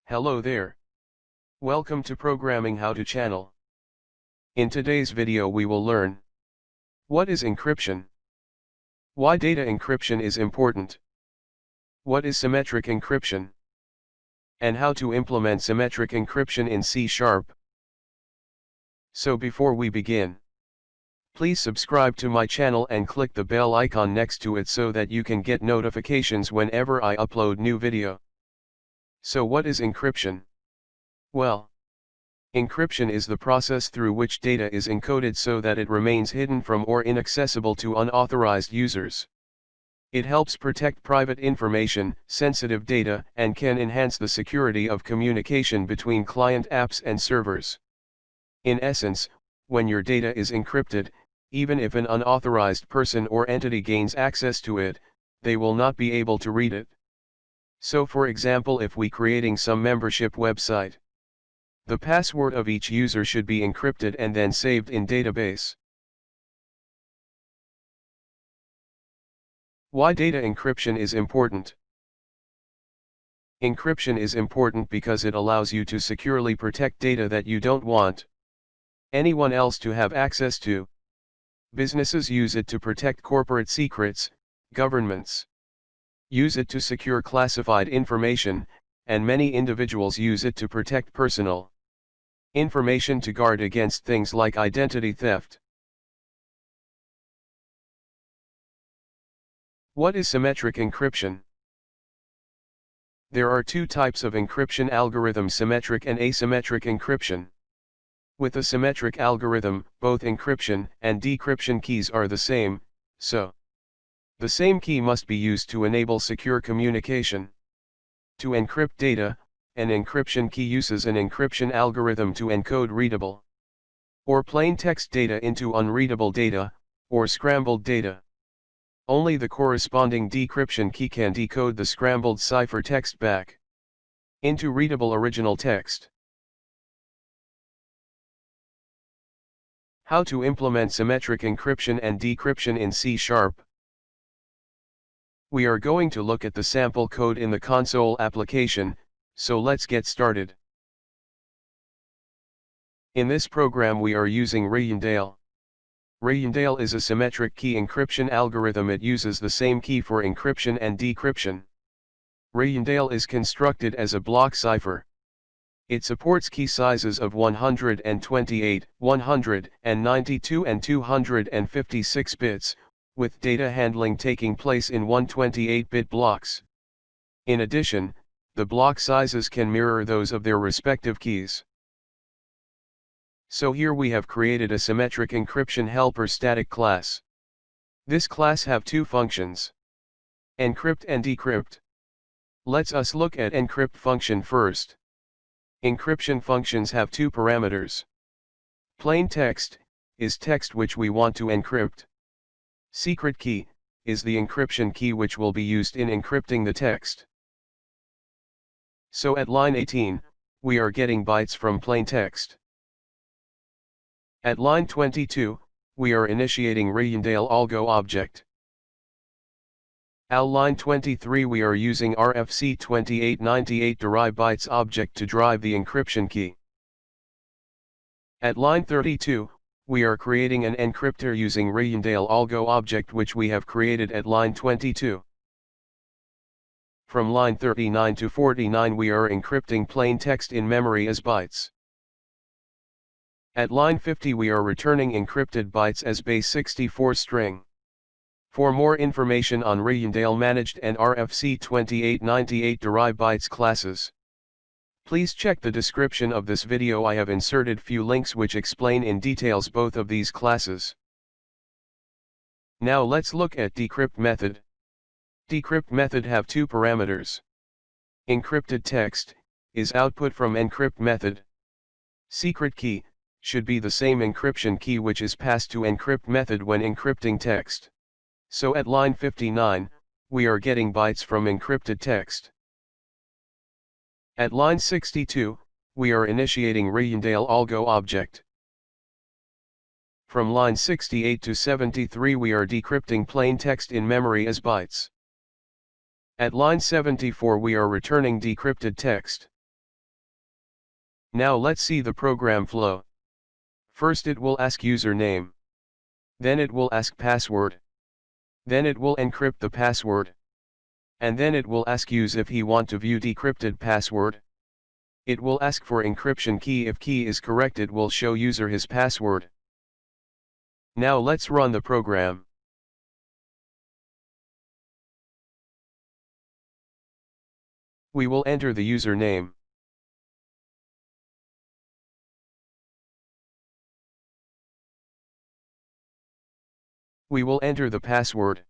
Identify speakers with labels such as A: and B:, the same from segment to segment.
A: Hello there. Welcome to Programming Howto channel. In today's video we will learn what is encryption, why data encryption is important, what is symmetric encryption, and how to implement symmetric encryption in C#. So before we begin, please subscribe to my channel and click the bell icon next to it so that you can get notifications whenever I upload new video. So what is encryption? Well, encryption is the process through which data is encoded so that it remains hidden from or inaccessible to unauthorized users. It helps protect private information, sensitive data, and can enhance the security of communication between client apps and servers. In essence, when your data is encrypted, even if an unauthorized person or entity gains access to it, they will not be able to read it. So for example, if we creating some membership website, the password of each user should be encrypted and then saved in database. Why data encryption is important? Encryption is important because it allows you to securely protect data that you don't want anyone else to have access to. Businesses use it to protect corporate secrets, governments use it to secure classified information, and many individuals use it to protect personal information to guard against things like identity theft. What is symmetric encryption? There are two types of encryption algorithms: symmetric and asymmetric encryption. With a symmetric algorithm, both encryption and decryption keys are the same, so the same key must be used to enable secure communication. To encrypt data, an encryption key uses an encryption algorithm to encode readable or plain text data into unreadable data, or scrambled data. Only the corresponding decryption key can decode the scrambled ciphertext back into readable original text. How to implement symmetric encryption and decryption in C#. We are going to look at the sample code in the console application, so let's get started. In this program we are usingRijndael.Rijndael is a symmetric key encryption algorithm. It uses the same key for encryption and decryption.Rijndael is constructed as a block cipher. It supports key sizes of 128, 192 and 256 bits, with data handling taking place in 128-bit blocks. In addition, the block sizes can mirror those of their respective keys. So here we have created a symmetric encryption helper static class. This class have two functions: encrypt and decrypt. Let's us look at encrypt function first. Encryption functions have two parameters. Plain text is text which we want to encrypt. Secret key is the encryption key which will be used in encrypting the text. So at line 18, we are getting bytes from plain text. At line 22, we are initiatingRijndael algo object. At line 23 we are using RFC2898 derive bytes object to drive the encryption key. At line 32, we are creating an encryptor usingRijndael algo object which we have created at line 22. From line 39 to 49 we are encrypting plain text in memory as bytes. At line 50 we are returning encrypted bytes as base 64 string. For more information on RijndaelManaged and RFC2898 derive bytes classes, please check the description of this video. I have inserted few links which explain in details both of these classes. Now let's look at decrypt method. Decrypt method have two parameters. Encrypted text is output from encrypt method. Secret key should be the same encryption key which is passed to encrypt method when encrypting text. So at line 59, we are getting bytes from encrypted text. At line 62, we are initiatingRijndael algo object. From line 68 to 73 we are decrypting plain text in memory as bytes. At line 74 we are returning decrypted text. Now let's see the program flow. First it will ask username. Then it will ask password. Then it will encrypt the password. And then it will ask user if he want to view decrypted password. It will ask for encryption key. If key is correct, it will show user his password. Now let's run the program. We will enter the username. We will enter the password.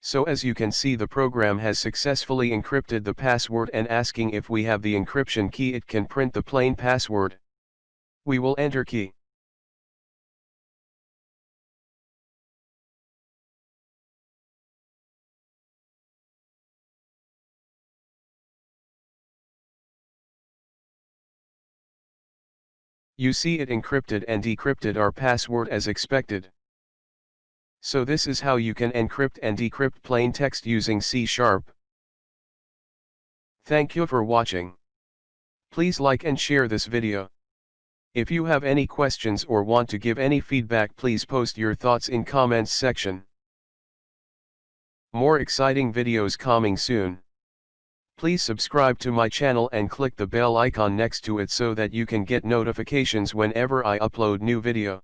A: So as you can see, the program has successfully encrypted the password and asking if we have the encryption key. It can print the plain password. We will enter key. You see it encrypted and decrypted our password as expected. So this is how you can encrypt and decrypt plain text using C#. Thank you for watching. Please like and share this video. If you have any questions or want to give any feedback, please post your thoughts in comments section. More exciting videos coming soon. Please subscribe to my channel and click the bell icon next to it so that you can get notifications whenever I upload new video.